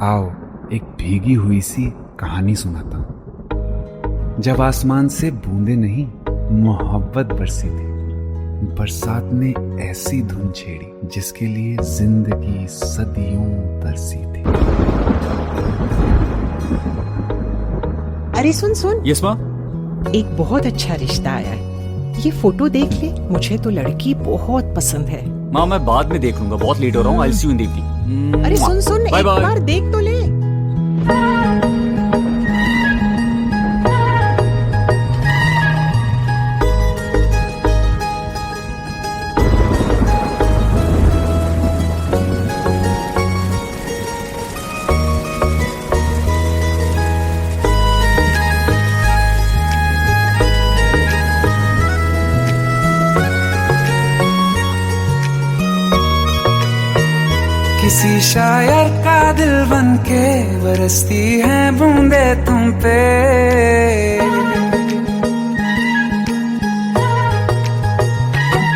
आओ एक भीगी हुई सी कहानी सुनाता हूं। जब आसमान से बूंदे नहीं मोहब्बत बरसी थी, बरसात ने ऐसी धुन छेड़ी जिसके लिए जिंदगी सदियों तरसी थी। अरे सुन सुन, यस माँ। एक बहुत अच्छा रिश्ता आया है, ये फोटो देख ले। मुझे तो लड़की बहुत पसंद है। माँ मैं बाद में देख लूंगा, बहुत लेट हो रहा हूँ। आई सी यू इन द इवनिंग। अरे सुन सुन, एक बार देख तो ले। किसी शायर का दिल बनके बरसती है बूंदे तुम पे।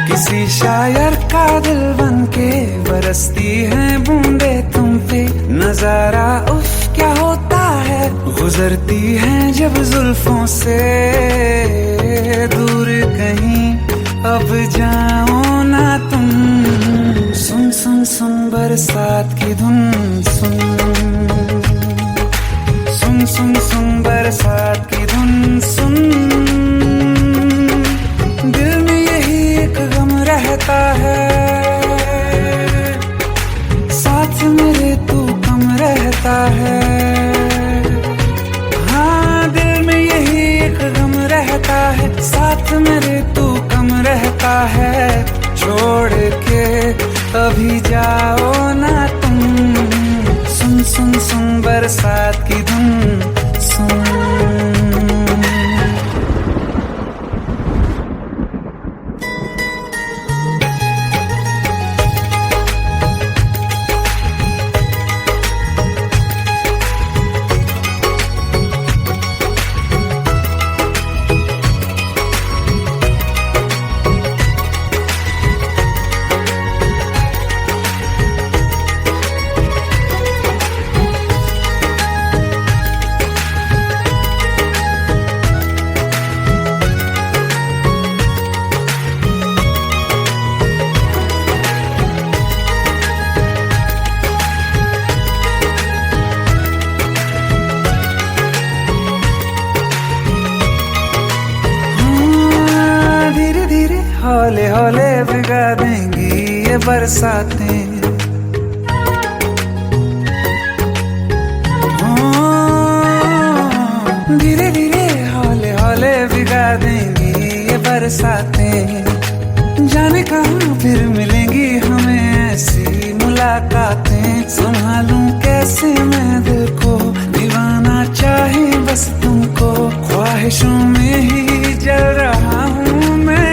किसी शायर का दिल बनके बरसती है बूंदे तुम पे। नजारा उफ क्या होता है, गुजरती है जब जुल्फों से। दूर कहीं अब जाओ ना तुम, सुन सुन सुन बरसात की धुन सुन। सुन सुन सुन बरसात की धुन सुन। दिल में यही एक गम रहता है, साथ मेरे तू कम रहता है। हाँ दिल में यही एक गम रहता है, साथ मेरे तू कम रहता है। छोड़ के अभी जाओ ना तुम, सुन सुन सुन बरसात की धुन सुन। हौले हौले भिगा देंगी ये बरसातें। धीरे धीरे हौले हौले भिगा देंगी ये बरसातें। जाने कहाँ फिर मिलेंगी हमें ऐसी मुलाकातें। संभालूं कैसे मैं दिल को, दीवाना चाहे बस तुमको। ख्वाहिशों में ही जल रहा हूँ मैं।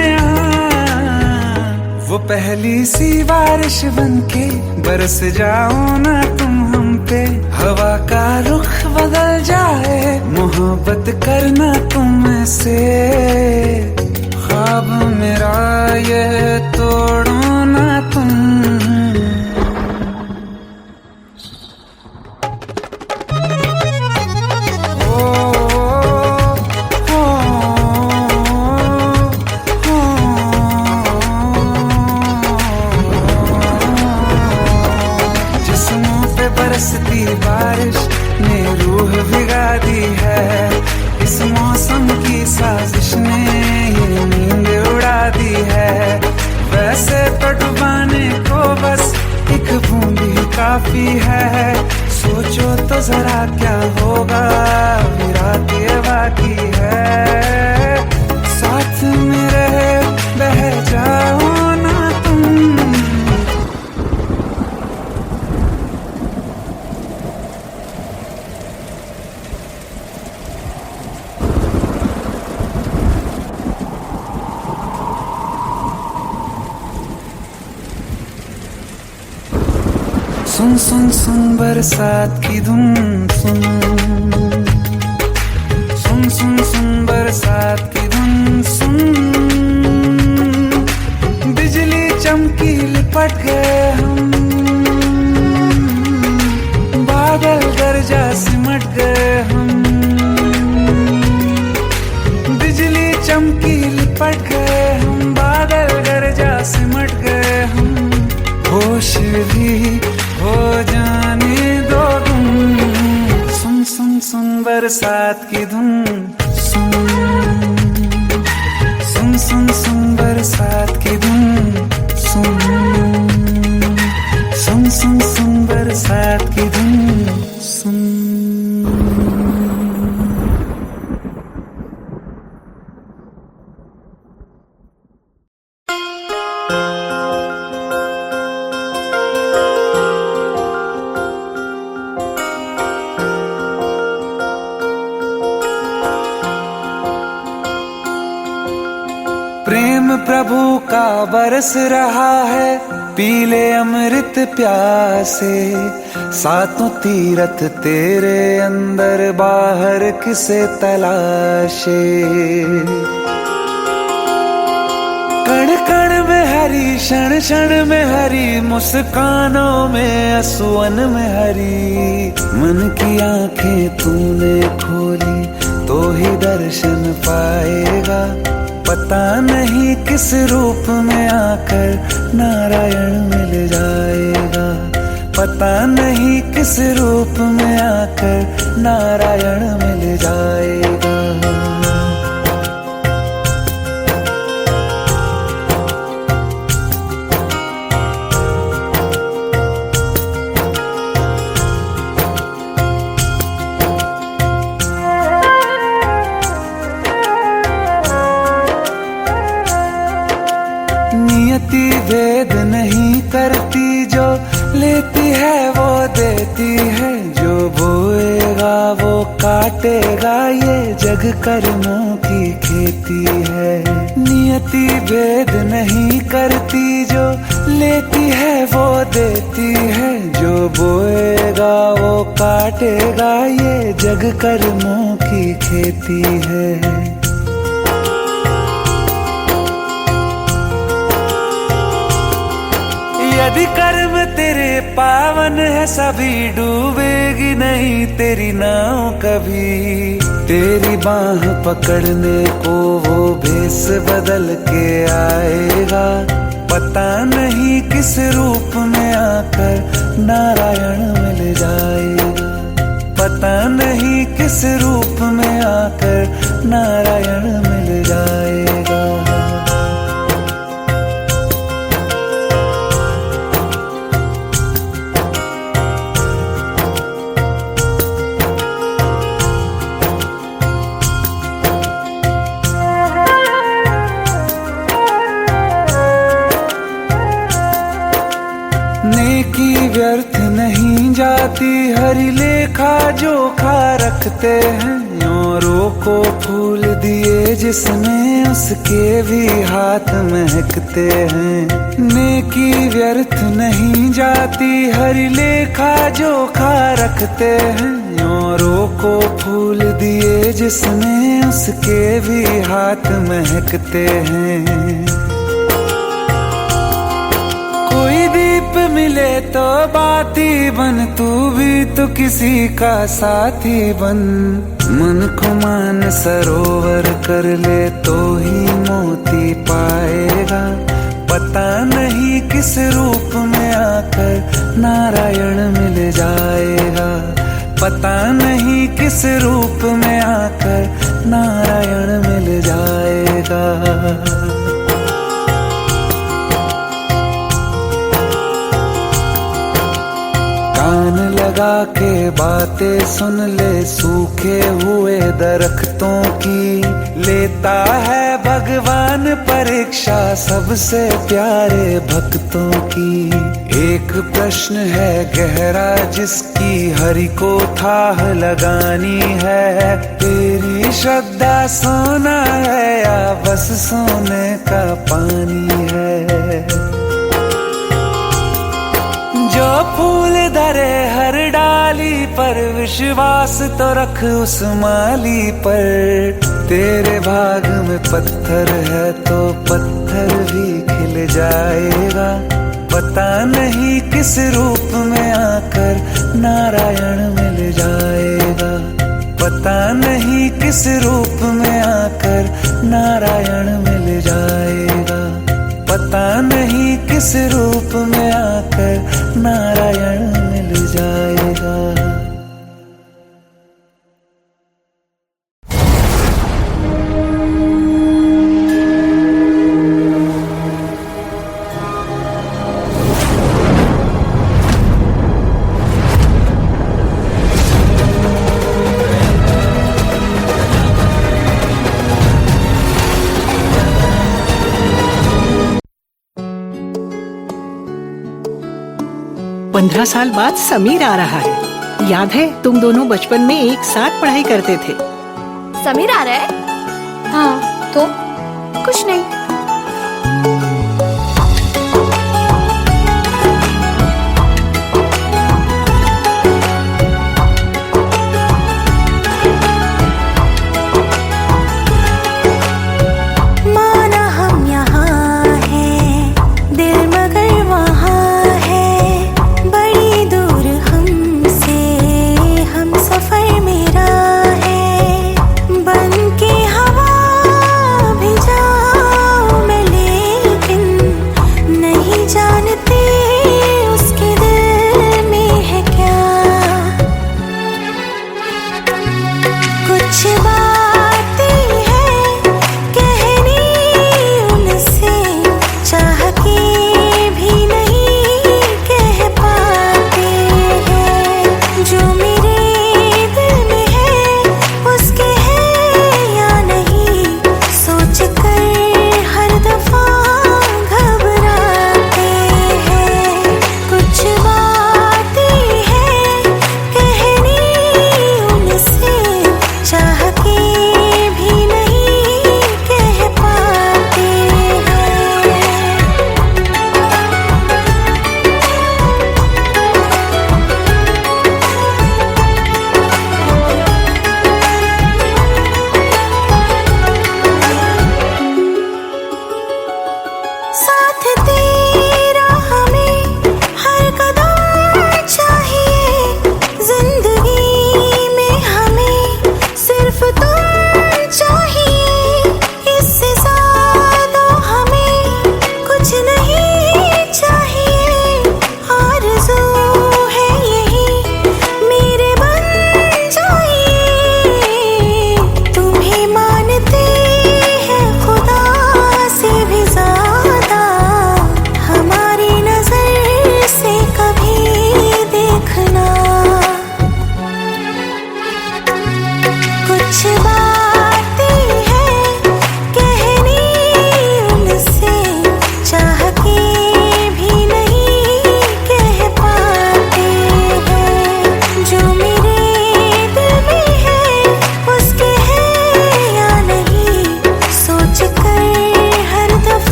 वो पहली सी बारिश बनके बरस जाओ ना तुम हम पे। हवा का रुख बदल जाए, मोहब्बत करना तुम ऐसे। ख्वाब मेरा ये तोड़ो ना तुम। बरसती बारिश ने रूह भिगा दी है। इस मौसम की साजिश ने ये नींद उड़ा दी है। वैसे तो डुबाने को बस एक बूंद ही काफी है। सोचो तो जरा क्या होगा, रात ये बाकी है। साथ मेरे बह जाओ ना तुम। सुन सुन सुन बरसात की धुन सुन। सुन सुन सुन बरसात की धुन सुन। बिजली चमकी लिपट गए हम, बादल सिमट गए हम, बिजली चमकी लिपट गए हम, बादल गरजा सिमट गए हम, होश भी हो जाने दो तुम। सुन सुन सुन बरसात की धुन, सुन सुन सुन सुन बरसात की धुन, सुन सुन सुन सुन बरसात की धुन, सुन। प्रेम प्रभु का बरस रहा है, पीले अमृत प्यासे, सातों तीरथ तेरे अंदर बाहर किसे तलाशे। कण कण में हरी, क्षण क्षण में हरी, मुस्कानों में असुवन में हरी, मन की आंखें तूने खोली तो ही दर्शन पाएगा। पता नहीं किस रूप में आकर नारायण मिल जाएगा, पता नहीं किस रूप में आकर नारायण मिल जाएगा। नियति भेद नहीं करती, जो लेती है वो देती है, जो बोएगा वो काटेगा, ये जग कर्मों की खेती है। नियति भेद नहीं करती, जो लेती है वो देती है, जो बोएगा वो काटेगा, ये जग कर्मों की खेती है। यदि कर्म तेरे पावन है, सभी डूबेगी नहीं तेरी नाव कभी। तेरी बाह पकड़ने को वो भेष बदल के आएगा, पता नहीं किस रूप में आकर नारायण मिल जाएगा, पता नहीं किस रूप में आकर नारायण मिल जाएगा। नेकी व्यर्थ नहीं जाती, हरि लेखा जोखा रखते हैं, औरों को फूल दिए जिसमें उसके भी हाथ महकते हैं। नेकी व्यर्थ नहीं जाती, हरि लेखा जोखा रखते हैं, औरों को फूल दिए जिसमें उसके भी हाथ महकते हैं। कोई दीप मिले तो बाती बन, तू भी तो किसी का साथी बन। मन को मान सरोवर कर ले तो ही मोती पाएगा, पता नहीं किस रूप में आकर नारायण मिल जाएगा, पता नहीं किस रूप में आकर नारायण मिल जाएगा। कान लगा के बातें सुन ले सूखे हुए दरख्तों की, लेता है भगवान परीक्षा सबसे प्यारे भक्तों की। एक प्रश्न है गहरा जिसकी हरि को थाह लगानी है, तेरी श्रद्धा सोना है या बस सोने का पानी है। जो फूल धरे हर डाली पर, विश्वास तो रख उस माली पर। तेरे भाग में पत्थर है तो पत्थर भी खिल जाएगा, पता नहीं किस रूप में आकर नारायण मिल जाएगा, पता नहीं किस रूप में आकर नारायण मिल जाएगा, पता नहीं किस रूप में आकर नारायण मिल जाएगा। पंद्रह साल बाद समीर आ रहा है। याद है तुम दोनों बचपन में एक साथ पढ़ाई करते थे। समीर आ रहा है? हाँ तो कुछ नहीं।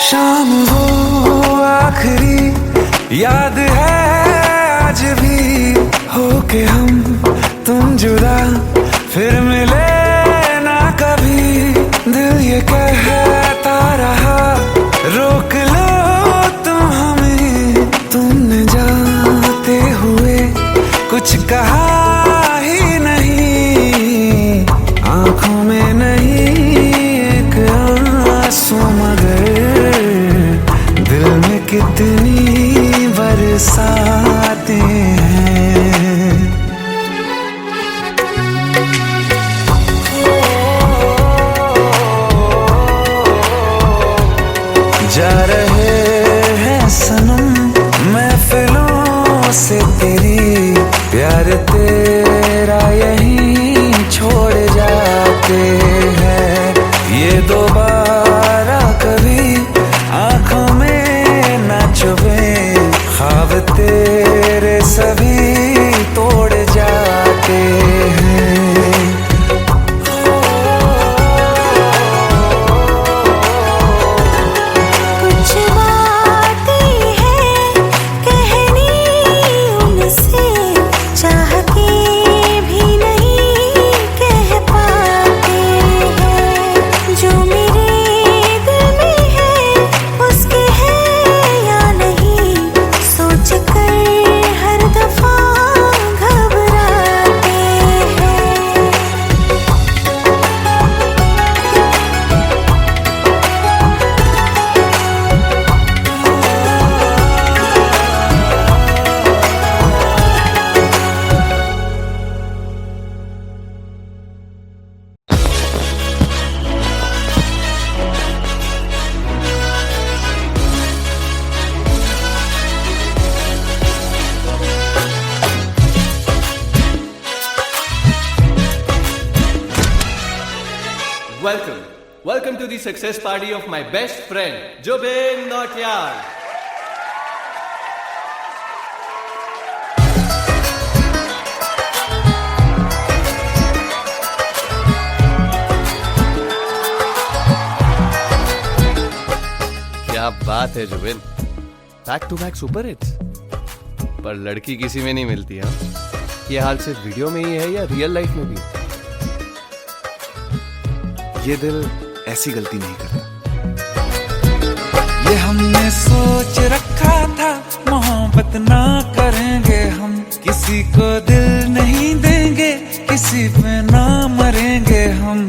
शाम वो आखिरी याद है आज भी, होके हम तुम जुदा फिर मिले ना कभी। दिल ये कहता रहा रोक लो तुम हमें, तुमने जाते हुए कुछ कहा ही नहीं, आंखों में नहीं एक आंसू मगर दिल में कितनी बरसाते हैं। जा रहे हैं सनम महफिलों से तेरी, प्यार तेरा यहीं छोड़ जाते हैं। ये दोबारा कभी आंखों में ना चुभे, ख्वाब तेरे सभी तोड़ जाते हैं। Welcome to the success party of my best friend, Jobin Nautiyal. क्या बात है Zubin, back to back super hits. पर लड़की किसी में नहीं मिलती है। ये हाल सिर्फ वीडियो में ही है या रियल लाइफ में भी? ये दिल ऐसी गलती नहीं करता। ये हमने सोच रखा था, मोहब्बत ना करेंगे हम, किसी को दिल नहीं देंगे, किसी पे ना मरेंगे हम।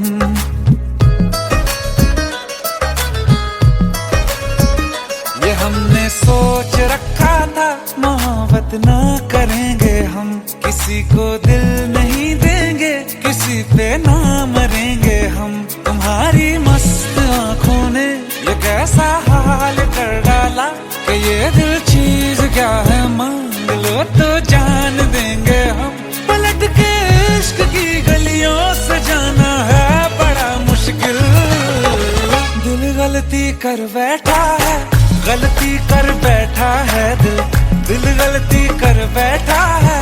ये हमने सोच रखा था, मोहब्बत ना करेंगे हम, किसी को दिल नहीं देंगे, किसी पे ना मरेंगे हम। तुम्हारी मस्त आंखों ने ये कैसा हाल कर डाला कि ये दिल चीज क्या है, मांग लो तो जान देंगे हम। पलट के इश्क की गलियों से जाना है बड़ा मुश्किल। दिल गलती कर बैठा है, गलती कर बैठा है दिल, दिल गलती कर बैठा है,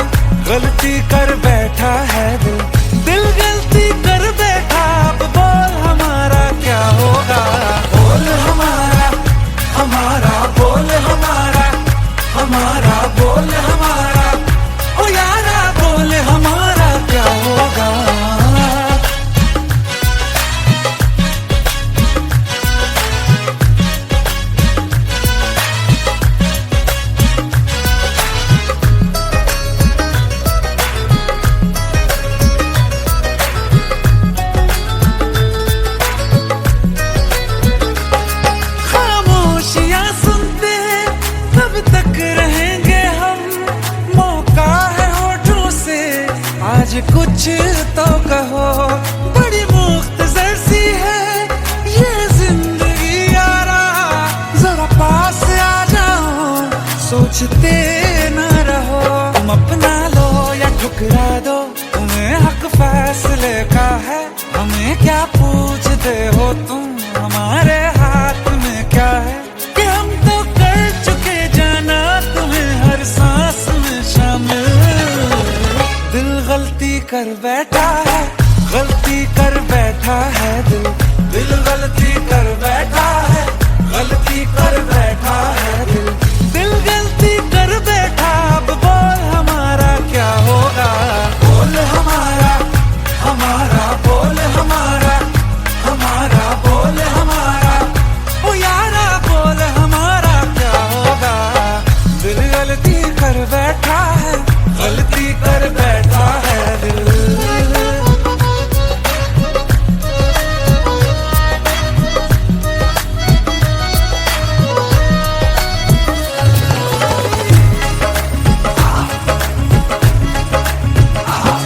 गलती कर बैठा है दिल, दिल गलती कर बैठा। अब बोल हमारा क्या होगा, बोल हमारा, हमारा बोल हमारा, हमारा बोल हमारा, ओ यारा बोल हमारा क्या होगा। कुछ तो कहो, बड़ी मुख्तसर सी है ये जिंदगी यारा, जरा पास आ जाओ, सोचते न रहो। तुम अपना लो या ठुकरा दो, तुम्हें हक फैसले का है, हमें क्या पूछते हो तुम, हमारे हाथ में क्या है कि हम तो कर चुके जाना तुम्हें हर सांस में शामिल। दिल गलती कर बैठा है, गलती कर बैठा है दिल, दिल गलती कर बैठा है, गलती कर बैठा है दिल, दिल गलती कर बैठा। अब बोल हमारा क्या होगा, बोल हमारा, हमारा बोल हमारा, हमारा बोल हमारा, ओ यारा बोल हमारा क्या होगा। दिल गलती कर बैठा है, गलती कर बैठा है दिल।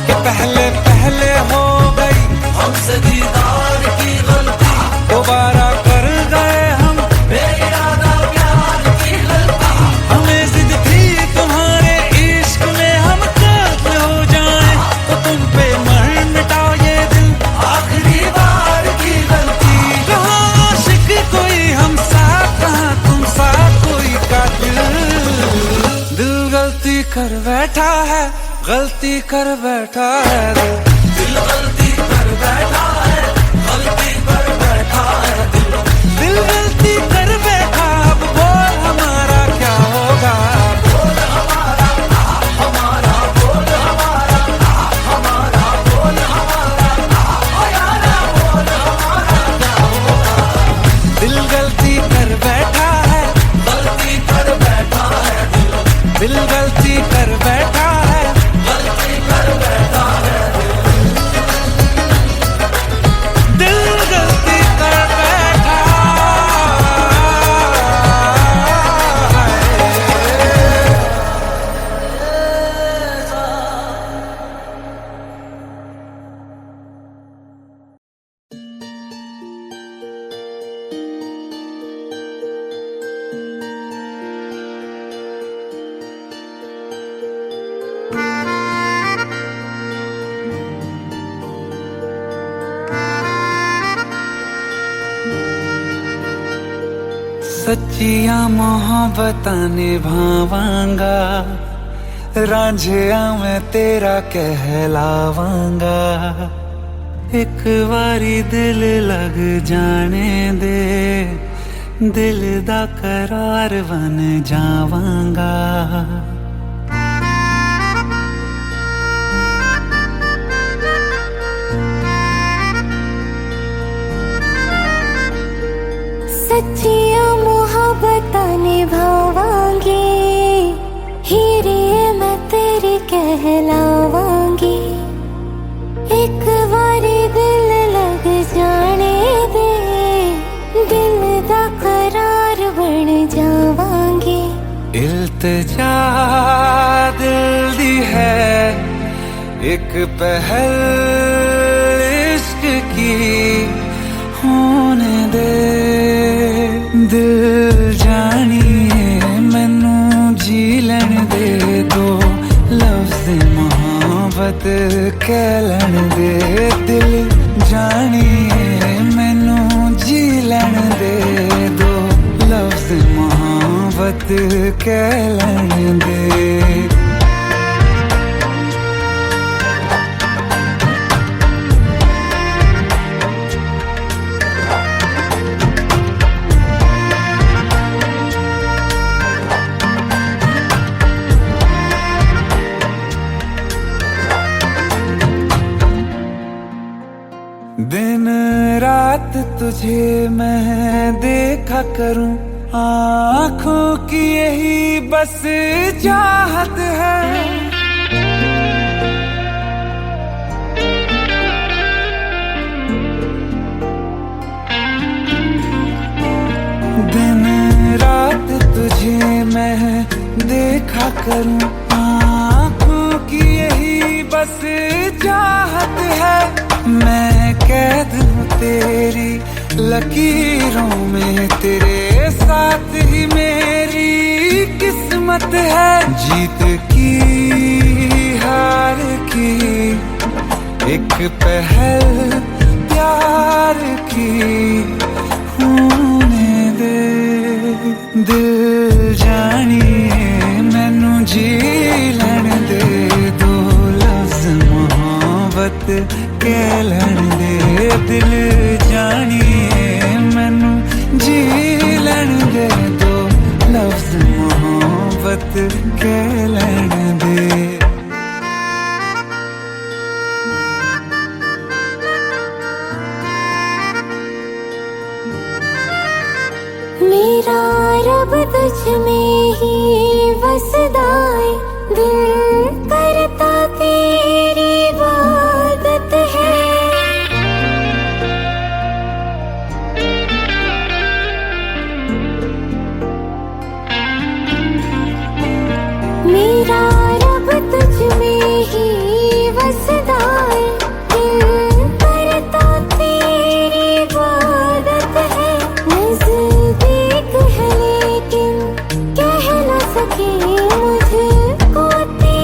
कि पहले पहले हो गई हमसे दीदार की गलती, दोबारा कर गए हम बेइरादा प्यार की गलती। हमें जिद थी तुम्हारे इश्क में हम कायल हो जाएं, तो तुम पे मर मिटाओ ये दिल, आखिरी बार की गलती। कहाँ आशिक कोई हम साथ, कहाँ तुम साथ कोई कातिल। दिल गलती कर बैठा है, गलती कर बैठा है दिल, दिल गलती कर बैठा है, गलती कर बैठा है दिल, दिल गलती कर बैठा। अब बोल हमारा क्या होगा, बोल हमारा, हमारा बोल हमारा, हमारा बोल हमारा, ओ यारा बोल हमारा क्या होगा। दिल गलती कर बैठा है, गलती कर बैठा है दिल, दिल गलती कर बैठा है, गलती कर बैठा है दिल, दिल गलती कर बैठा है। सच्चिया मोहब्बतां निभावांगा, रांझिया मैं तेरा कहलावांगा। एक बारी दिल लग जाने दे, दिल दा करार बन जावांगा। सच्चिया मोहब्बतां निभावांगी, हीरे मैं तेरी कहलावांगी। एक बारी दिल लग जाने दे, दिल दा करार बन जावांगी। इल्तिजा दिल दी है एक पहल इश्क की, होने दे दिल जानिए मैनू जी लैन दे। दो लफ्ज़ मोहब्बत कह लैन दे, दिल जानिए मैनू जी लैन दे। दो लफ्ज़ मोहब्बत कह लैन दे। दिन रात तुझे मैं देखा करूं, आँखों की यही बस चाहत है। दिन रात तुझे मैं देखा करूं, आँखों की यही बस चाहत है। मैं कैद हूँ तेरी लकीरों में, तेरे साथ ही मेरी किस्मत है। जीत की हार की एक पहल प्यार की, होने दे दिल जानिए मैनू जी लैन दे। दो लफ्ज़ मोहब्बत कह लैन दे, दिल जानिए मैनू जी लैन दे। दो लफ्ज़ मोहब्बत कह लैन दे। मेरा रब तुझ में ही वसदा है, दिल करता तेरी इबादत है। मेरा रब तुझ में ही वसदा है, दिल करता तेरी इबादत है। नज़दीक है लेकिन कह न सके मुझको तेरी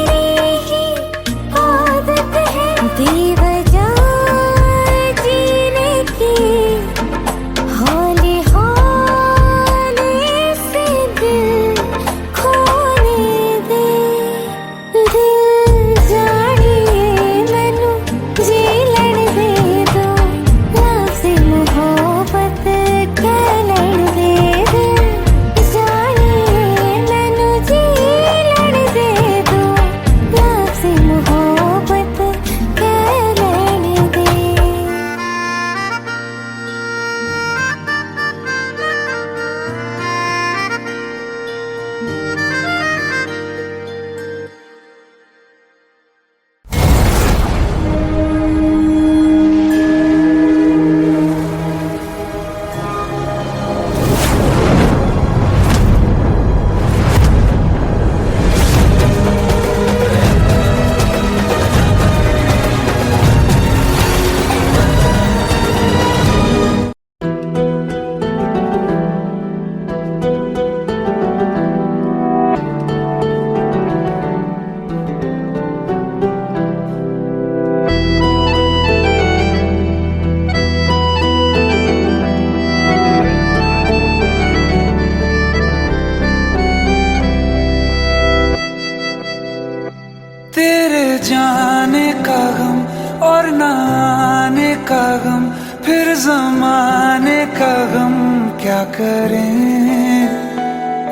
और न आने का गम, फिर जमाने का गम क्या करें।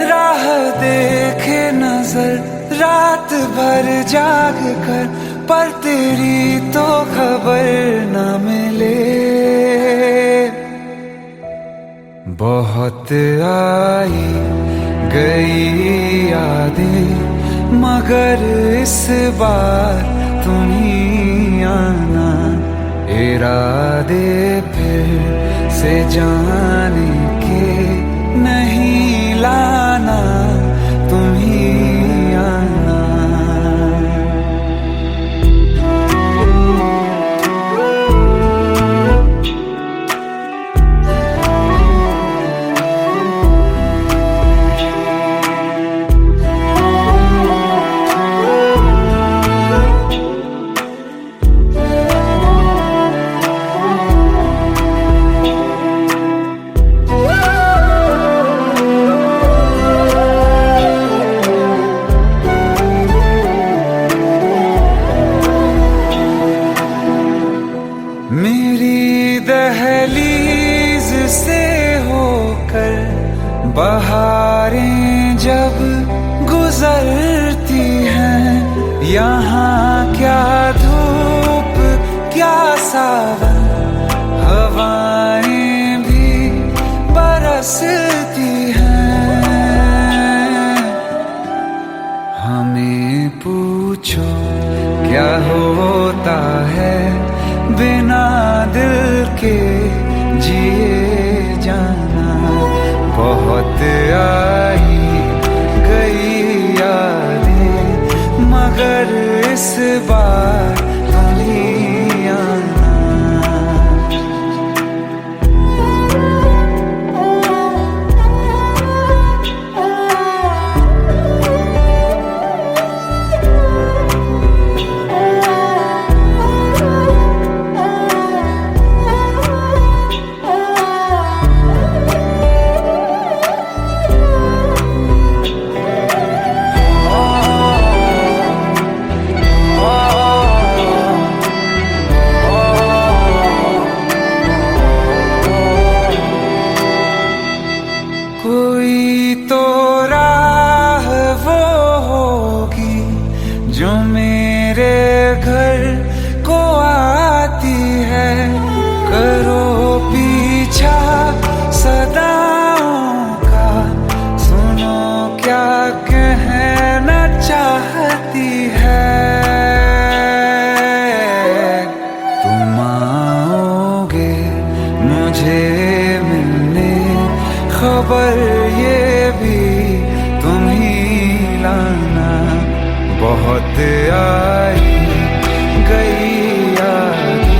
राह देखे नजर रात भर जाग कर, पर तेरी तो खबर न मिले। बहुत आई गई यादें, मगर इस बार तुम ही आना। इरादे फिर से जाने के नहीं लाना, तुम ही आना। मेरी दहलीज से होकर बहारें जब गुजरती हैं, यहाँ क्या धूप क्या सावन, हवाएं भी बरसती हैं। हमें पूछो क्या होता है बिना दिल के जिए जाना। बहुत आई गई यादें, मगर इस बार तुम ही आना। कोई तो राह वो होगी जो मेरे घर को आती है। करो पीछा सदाओं का, सुनो क्या कहना चाहती है। तुम आओगे मुझे मिलने, खबर ये भी तुम ही लाना। बहुत आई गई यादें,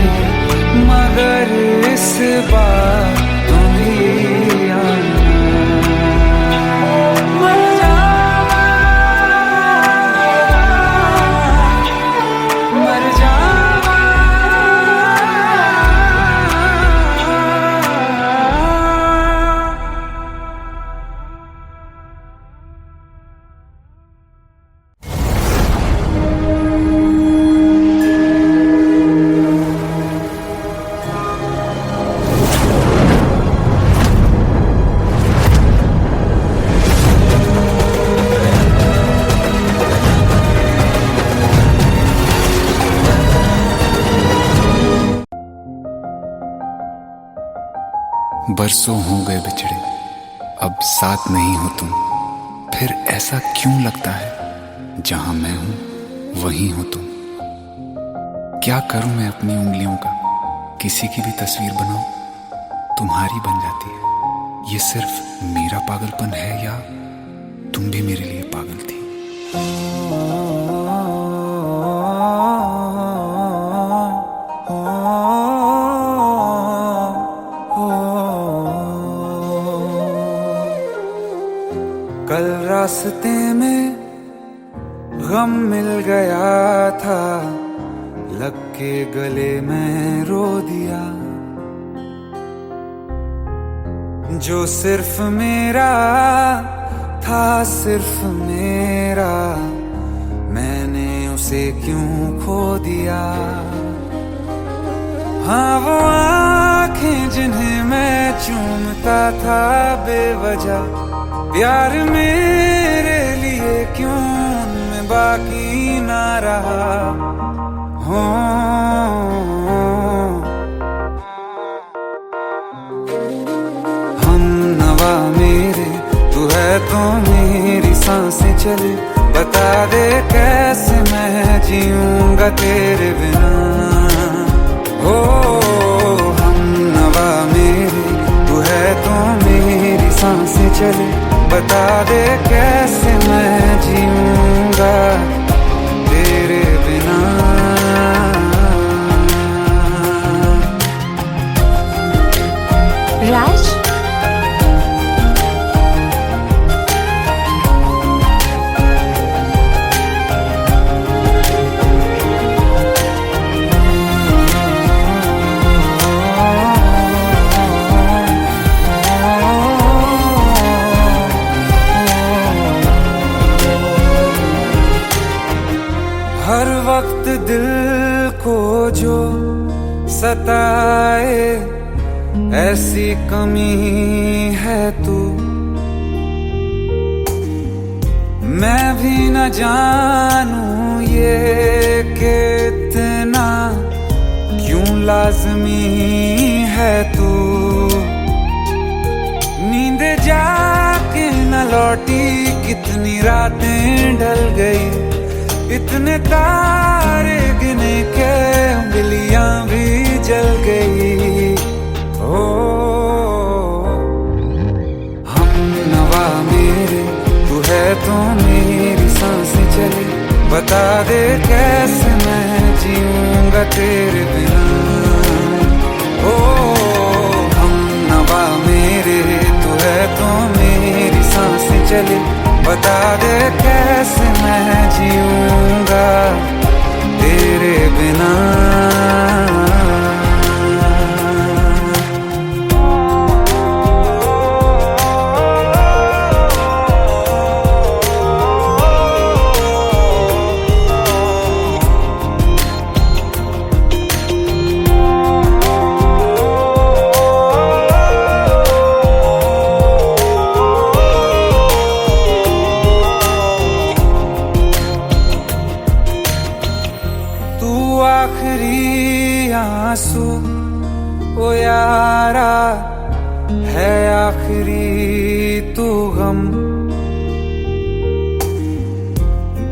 मगर इस बार तुम ही आना। मर जावा, मर जावा। बरसों हो गए बिछड़े, अब साथ नहीं हो तुम। फिर ऐसा क्यों लगता है जहां मैं हूं वहीं हो तुम। क्या करूं मैं अपनी उंगलियों का, किसी की भी तस्वीर बनाऊं तुम्हारी बन जाती है। ये सिर्फ मेरा पागलपन है या तुम भी मेरे लिए पागल थी। कल रास्ते में गम मिल गया था, लग के गले में रो दिया। जो सिर्फ मेरा था, सिर्फ मेरा, मैंने उसे क्यों खो दिया। हाँ वो आंखें जिन्हें मैं चूमता था बेवजह, प्यार मेरे लिए क्यों उनमें बाकी ना रहा हो। हम नवा मेरे तू है तो मेरी सांसें चले, बता दे कैसे मैं जीऊंगा तेरे बिना। हो हम नवा मेरे तू है तो मेरी सांसें चले, बता दे कैसे मैं जीऊंगा तेरे बिना। राज, हर वक्त दिल को जो सताए ऐसी कमी है तू, मैं भी न जानूं ये कि इतना क्यों लाज़मी है तू। नींद जाके न लौटी कितनी रातें ढल गई, इतने तारे गिने के उंगलियां भी जल गई। ओ हम नवा मेरे तू है तो मेरी सांसें चले, बता दे कैसे मैं जीऊंगा तेरे बिना। ओ हम नवा मेरे तू है तो मेरी सांसें चले, बता दे कैसे मैं जीऊंगा तेरे बिना। आखिरी आंसू ओ यारा है, आखिरी तू गम।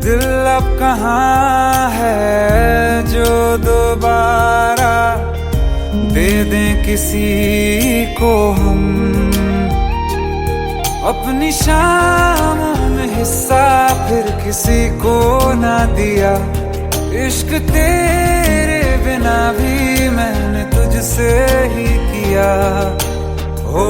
दिल अब कहाँ है जो दोबारा दे दें किसी को हम। अपनी शामों में हिस्सा फिर किसी को ना दिया, इश्क तेरे बिना भी मैंने तुझसे ही किया। हो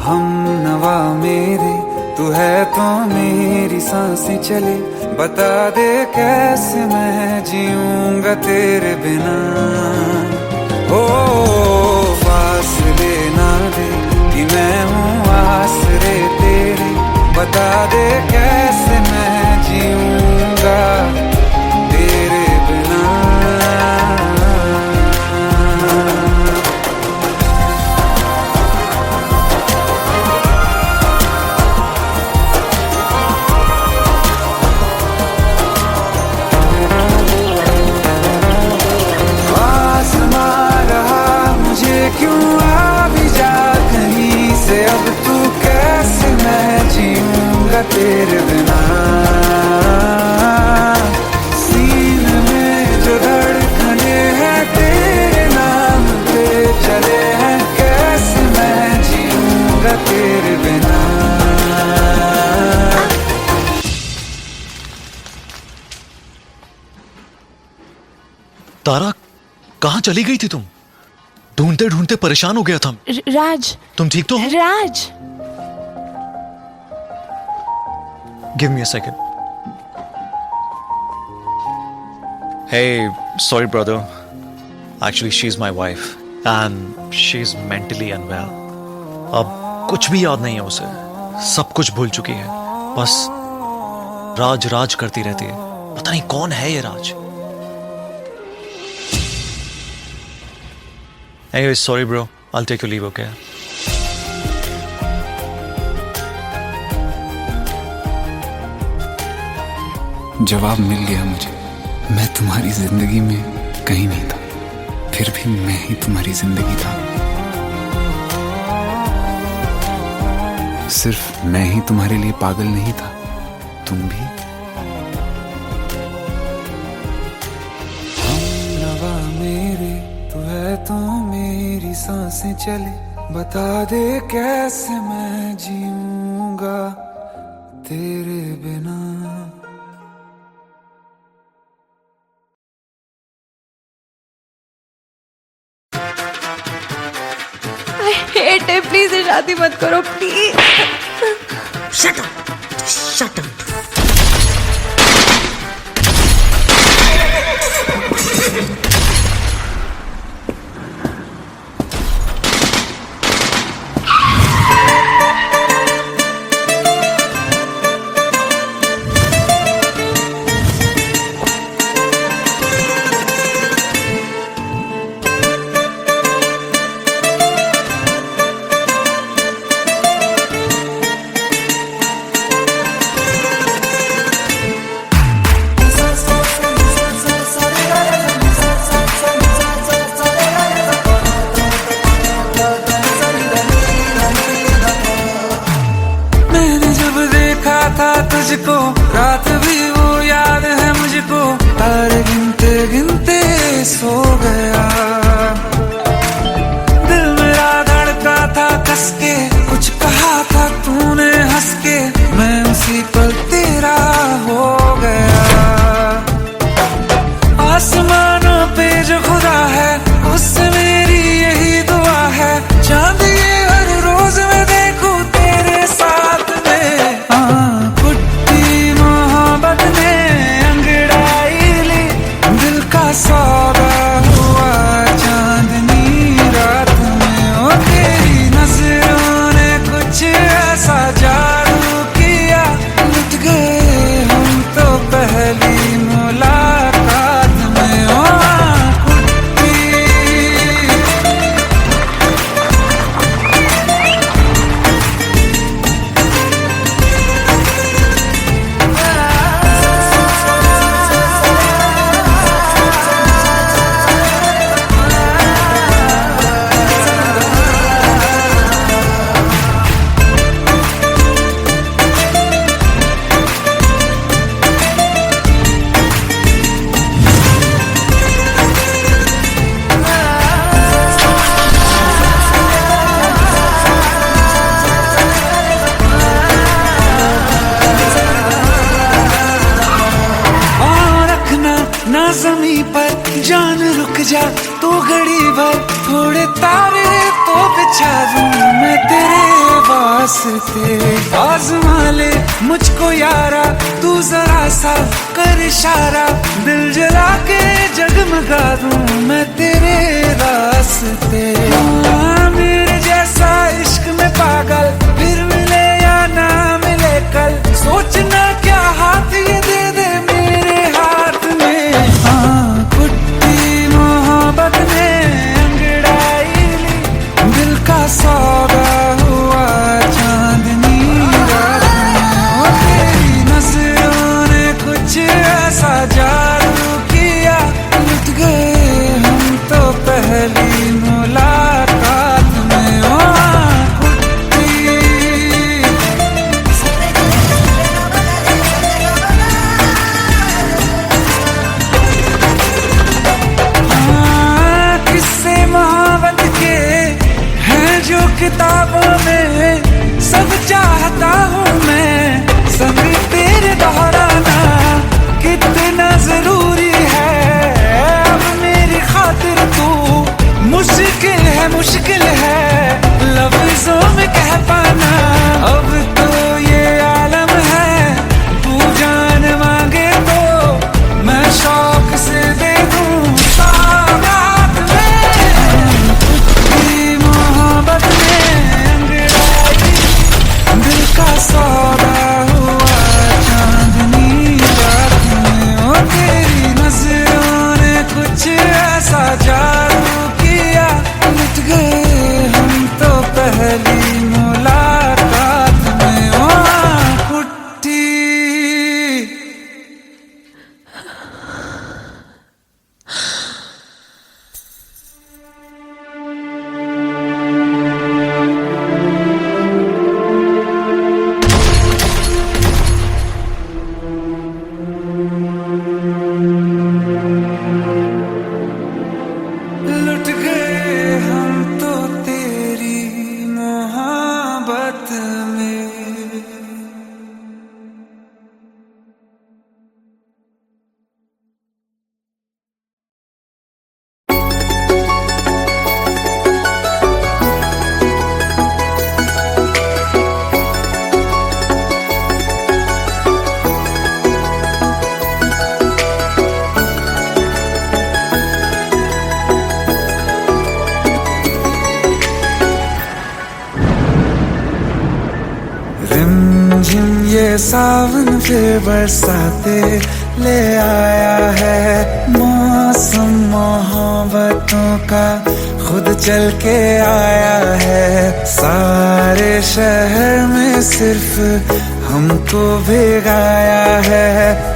हम नवा मेरे तू है तो मेरी सांसें चले, बता दे कैसे मैं जीऊंगा तेरे बिना। हो फासले ना दे कि मैं हूँ आसरे तेरे, बता दे कैसे मैं जीऊंगा तेरे बिना। आसमां रहा मुझे क्यों आ भी जा कहीं से, अब तू कैसे मैं जीऊंगा तेरे बिना। सीने में जो धड़कने हैं तेरे नाम पे चले हैं, कैसे मैं जीऊंगा तेरे बिना। तारा, कहाँ चली गई थी तुम? ढूंढते ढूंढते परेशान हो गया था। राज, तुम ठीक तो हो? Raj, give me a second. Hey, sorry brother. Actually, she's my wife and she's mentally unwell. अब कुछ भी याद नहीं है उसे, सब कुछ भूल चुकी है, बस राज राज करती रहती है। पता नहीं कौन है ये राज। Anyway, sorry bro, I'll take your leave, okay? जवाब मिल गया मुझे। मैं तुम्हारी जिंदगी में कहीं नहीं था, फिर भी मैं ही तुम्हारी जिंदगी था। सिर्फ मैं ही तुम्हारे लिए पागल नहीं था, तुम भी। हमनवा मेरे तू है तो मेरी सांसें चले, बता दे कैसे मैं जीऊंगा तेरे बिना। हेट है, प्लीज ये शादी मत करो please. Shut up, shut up. तुझको रात भी वो याद है मुझको, तारे गिनते गिनते सो गया। दिल मेरा धड़का था कस के, कुछ कहा था तूने हंस के, मैं उसी पल तेरा हो गया। आसमानों पे जो खुदा है उससे मेरी यही दुआ है, चांद ये हर रोज मैं देखूं तेरे साथ में। सौदा हुआ चांदनी रात में, ओ तेरी नजरों ने कुछ ऐसा जादू किया, लुट गए हम तो पहली मुलाकात में। ओ ज़मीं पर जान रुक जा तू घड़ी भर, थोड़े तारे तो बिछा दूं मैं तेरे वास्ते। आज़मा ले मुझको यारा तू जरा सा कर इशारा, दिल जला के जगमगा दूं मैं तेरे रास्ते। मेरे जैसा इश्क में पागल फिर मिले या ना मिले कल, सोचना क्या हाथ ये दे दे मेरे हाथ में। कुट्टी मोहब्बत ने अंगड़ाई ली, दिल का सौदा हुआ चांदनी रात में। ओ तेरी नजरों ने कुछ ऐसा जादू किया, लुट गए हम तो पहली मुलाकात में। ओ किताबों में सब चाहता हूँ मैं, संग तेरे दोहराना कितना जरूरी है। अब मेरी खातिर तू मुश्किल है लफ्जों में कह पाना। अब तो ये आलम है, तू जान मांगे तो मैं शौक से दे दूँ सौगात में। तेरी मोहब्बत दिल का सौदा हुआ चांदनी रात में। ओ तेरी नजरों ने कुछ ऐसा जादू किया, लुट रात में। रिमझिम ये सावन फिर बरसाते ले आया है, मौसम मोहब्बतों का खुद चल के आया है। सारे शहर में सिर्फ हमको भिगाया है।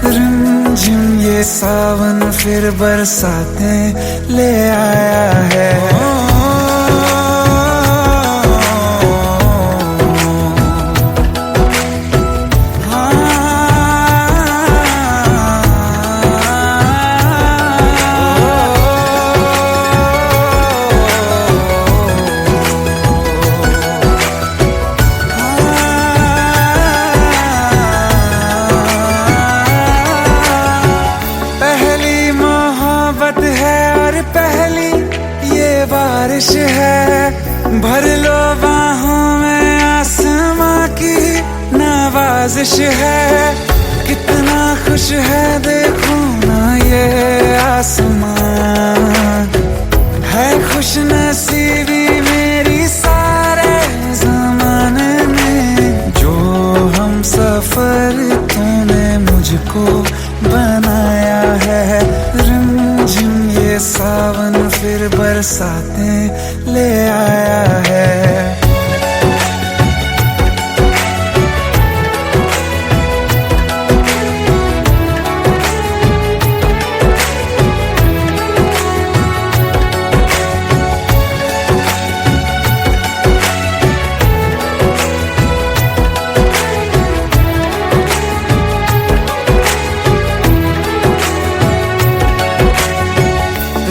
रिमझिम ये सावन फिर बरसाते ले आया है। बारिश है, भर लो बाहों में, आसमां की नवाजिश है। कितना खुश है देखो ना ये आसमां, है खुश नसीबी मेरी सारे ज़माने में। जो हम सफर तूने मुझको बनाया है। रिमझिम ये सावन फिर बरसाते ले आया है।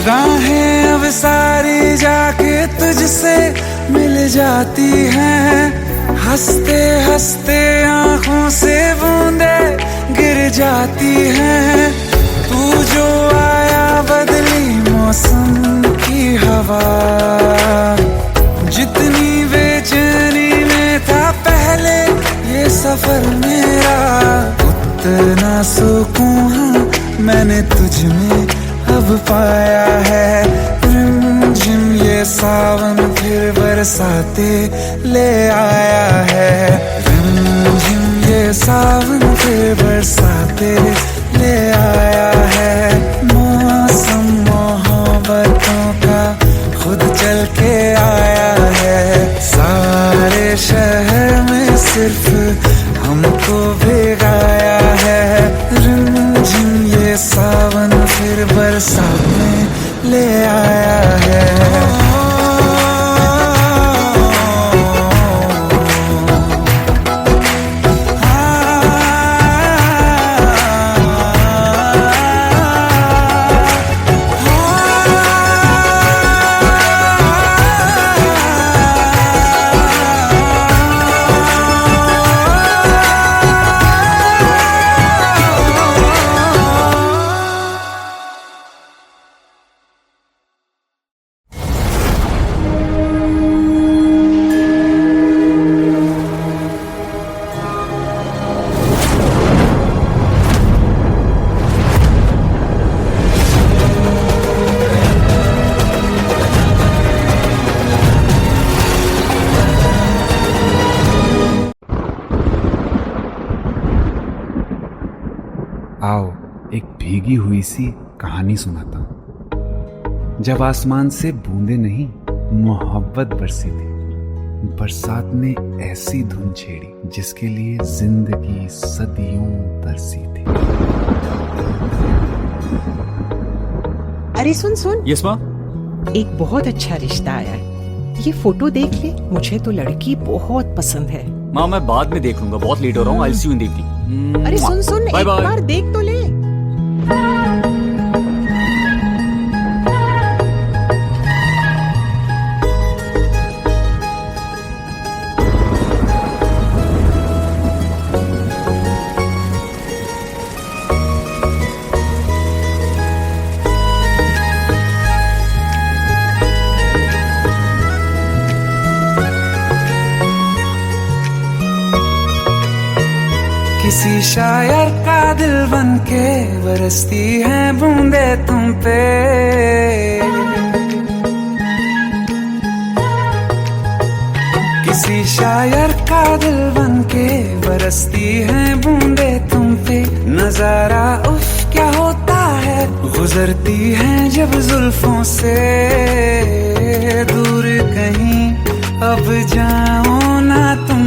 राहें अब सारी जाके तुझसे मिल जाती हैं, हंसते हंसते आंखों से बूंदे गिर जाती हैं। तू जो आया बदली मौसम की हवा, जितनी बेचैनी में था पहले ये सफर मेरा, उतना सुकून मैंने तुझ में अब पाया है। रिमझिम ये सावन फिर बरसाते ले आया है। रिमझिम ये सावन फिर बरसाते ले आया है। मौसम मोहब्बतों का खुद चल के आया है। सारे शहर में सिर्फ हमको भिगाया है। रिमझिम ये सावन फिर बरसाते ले आया है। आओ एक भीगी हुई सी कहानी सुनाता हूं। जब आसमान से बूंदे नहीं मोहब्बत बरसी थी, बरसात ने ऐसी धुन छेड़ी जिसके लिए जिंदगी सदियों तरसी थी। अरे सुन सुन, यस माँ। एक बहुत अच्छा रिश्ता आया है, ये फोटो देख ले। मुझे तो लड़की बहुत पसंद है। माँ मैं बाद में देख लूंगा, बहुत लेट हो रहा हूँ। आई सी यू इन द इवनिंग। अरे सुन सुन, एक बार देख तो ले। किसी शायर का दिल बन के बरसती हैं बूंदे तुम पे। किसी शायर का दिल बन के बरसती हैं बूंदे तुम पे। नजारा उफ क्या होता है, गुजरती हैं जब जुल्फों से। दूर कहीं अब जाओ ना तुम,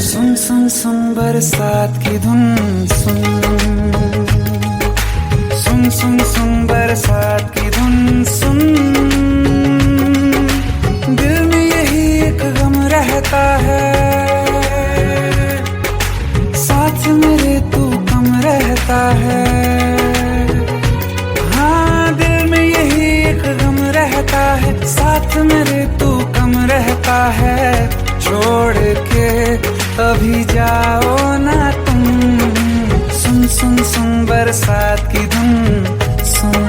सुन सुन सुन बरसात की धुन सुन। सुन सुन सुन बरसात की धुन सुन। दिल में यही एक गम रहता है, साथ मेरे तू कम रहता है। हाँ दिल में यही एक गम रहता है, साथ मेरे तू कम रहता है। छोड़ के अभी जाओ ना तुम, सुन सुन सुन बरसात की धुन सुन।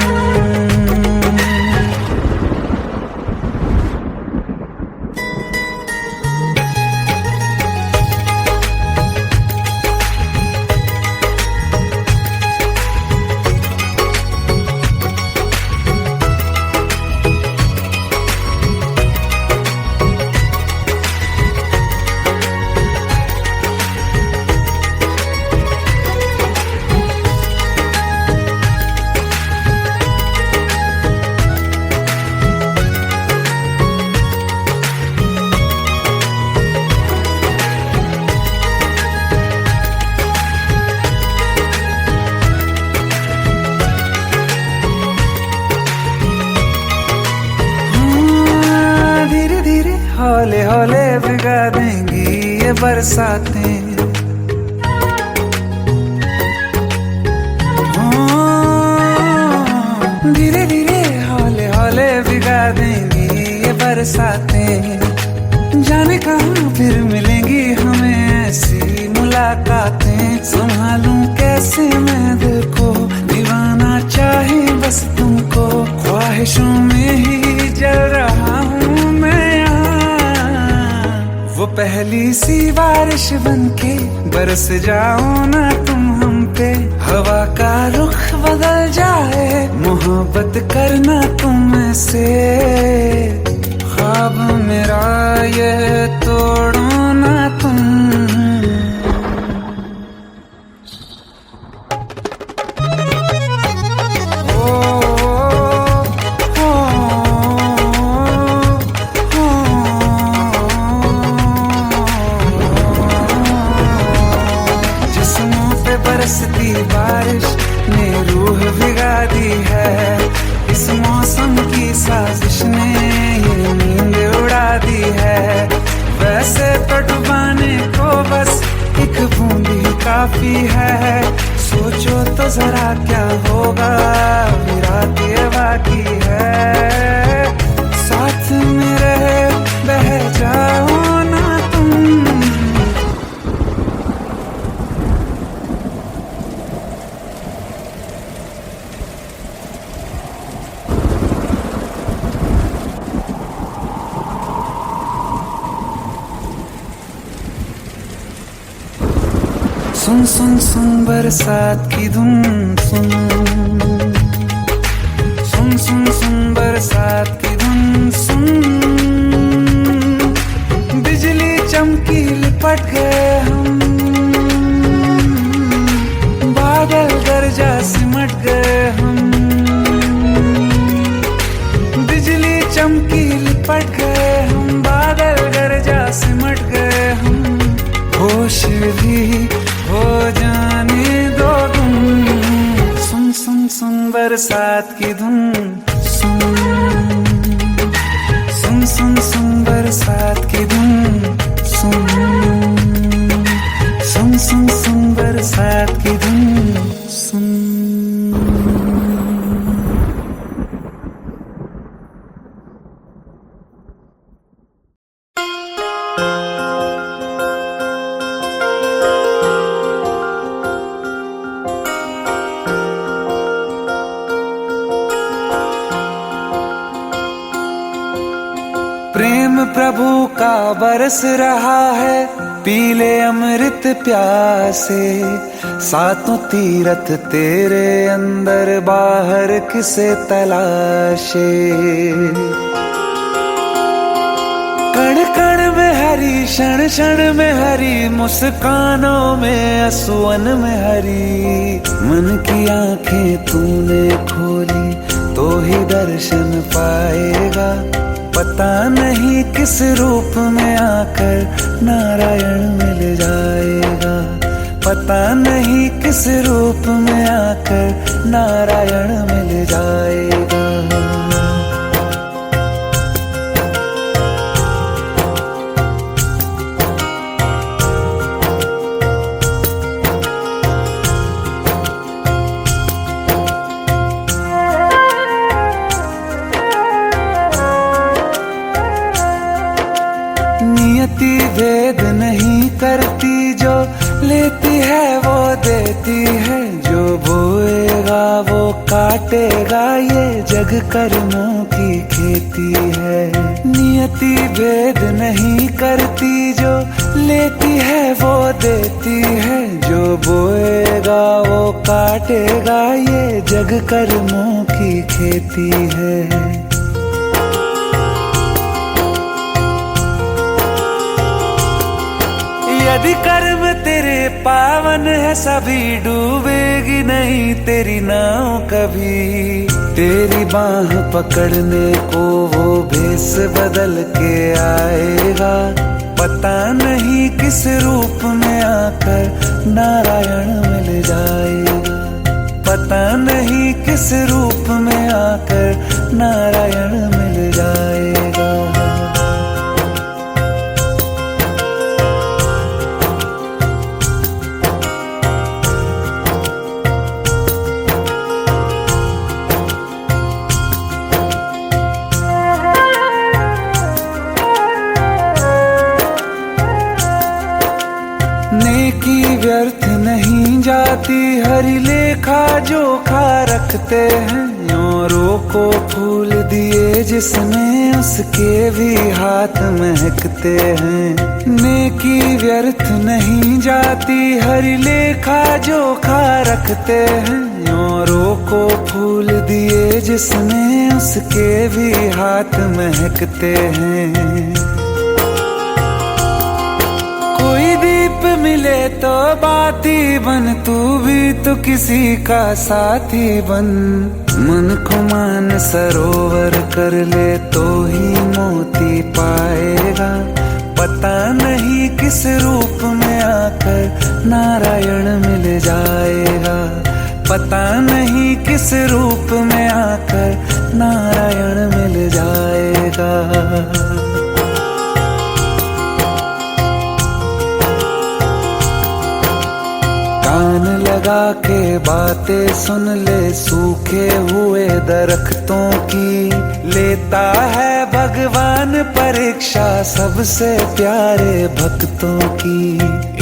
हौले हौले भिगा देंगी ये बरसातें। धीरे धीरे हौले हौले भिगा देंगी ये बरसातें। जाने कहाँ फिर मिलेंगी हमें ऐसी मुलाकातें। संभालूं कैसे मैं दिल को, दीवाना चाहे बस तुमको। ख्वाहिशों में ही जल रहा हूँ मैं यहाँ। वो पहली सी बारिश बनके बरस जाओ ना तुम हम पे। हवा का रुख बदल जाए, मोहब्बत करना तुम से। ख्वाब मेरा ये तोड़ो ना तुम। बरसती बारिश ने रूह भिगा दी है। इस मौसम की साजिश ने ये नींद उड़ा दी है। वैसे तो डुबाने को बस एक बूंद ही काफी है। सोचो तो जरा क्या होगा, रात ये बाकी है। साथ मेरे बह जाओ ना तुम। सुन सुन सुन बरसात की धुन सुन। सुन सुन सुन बरसात की धुन सुन। बिजली चमकी लिपट गए हम, बादल गरजा सिमट गए हम। बिजली चमकी लिपट गए हम, बादल गरजा सिमट गए हम। होश भी हो जाने दो तुम, सुन सुन सुन बरसात की धुन सुन। सुन सुन सुन बरसात की धुन सुन। सुन सुन सुन बरसात की धुन सुन। प्रेम प्रभु का बरस रहा है, पी ले अमृत प्यासे, सातों तीरथ तेरे अंदर बाहर किसे तलाशे। कण कण में हरी, क्षण क्षण में हरी, मुस्कानों में असुवन में हरी। मन की आंखें तूने खोली तो ही दर्शन पाएगा, पता नहीं किस रूप में आकर नारायण मिल जाएगा। पता नहीं किस रूप में आकर नारायण मिल जाएगा। नियति भेद नहीं करती, जो लेती है वो देती है। जो बोएगा वो काटेगा, ये जग कर्मों की खेती है। नियति भेद नहीं करती, जो लेती है वो देती है। जो बोएगा वो काटेगा, ये जग कर्मों की खेती है। यदि कर्म तेरे पावन है, सभी डूबेगी नहीं तेरी नाव कभी। तेरी बाह पकड़ने को वो भेष बदल के आएगा, पता नहीं किस रूप में आकर नारायण मिल जाएगा। पता नहीं किस रूप में आकर नारायण मिल जाएगा। नेकी व्यर्थ नहीं जाती, हरि लेखा जोखा रखते हैं। औरों को फूल दिए जिसने, उसके भी हाथ महकते हैं। नेकी व्यर्थ नहीं जाती, हरि लेखा जोखा रखते हैं। औरों को फूल दिए जिसने, उसके भी हाथ महकते हैं। कोई दीप मिले तो बाती बन, तू भी तो किसी का साथी बन। मन को मान सरोवर कर ले तो ही मोती पाएगा, पता नहीं किस रूप में आकर नारायण मिल जाएगा। पता नहीं किस रूप में आकर नारायण मिल जाएगा। कान लगा के बातें सुन ले सूखे हुए दरख्तों की, लेता है भगवान परीक्षा सबसे प्यारे भक्तों की।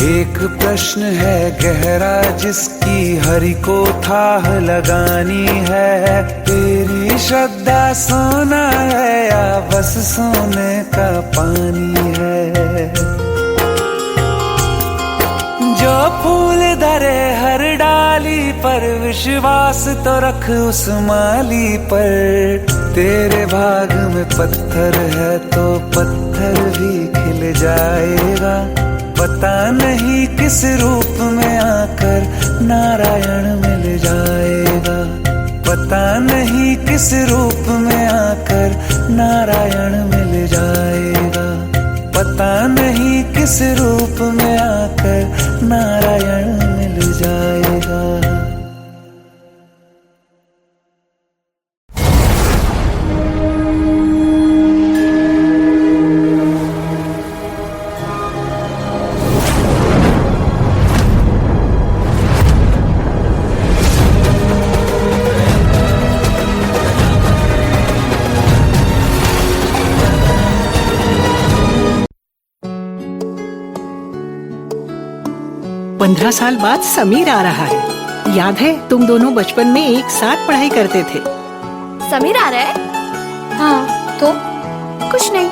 एक प्रश्न है गहरा जिसकी हरि को थाह लगानी है, तेरी श्रद्धा सोना है या बस सोने का पानी है। जो फूल धरे हर डाली पर, विश्वास तो रख उस माली पर। तेरे भाग में पत्थर है तो पत्थर भी खिल जाएगा, पता नहीं किस रूप में आकर नारायण मिल जाएगा। पता नहीं किस रूप में आकर नारायण मिल जाएगा। पता नहीं किस रूप में आकर नारायण मिल जाएगा। पंद्रह साल बाद समीर आ रहा है। याद है तुम दोनों बचपन में एक साथ पढ़ाई करते थे। समीर आ रहा है? हाँ तो कुछ नहीं।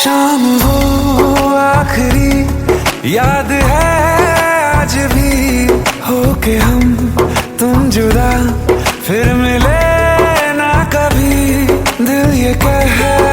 शाम वो आखिरी याद है आज भी, होके हम तुम जुदा फिर मिले ना कभी। दिल ये कहे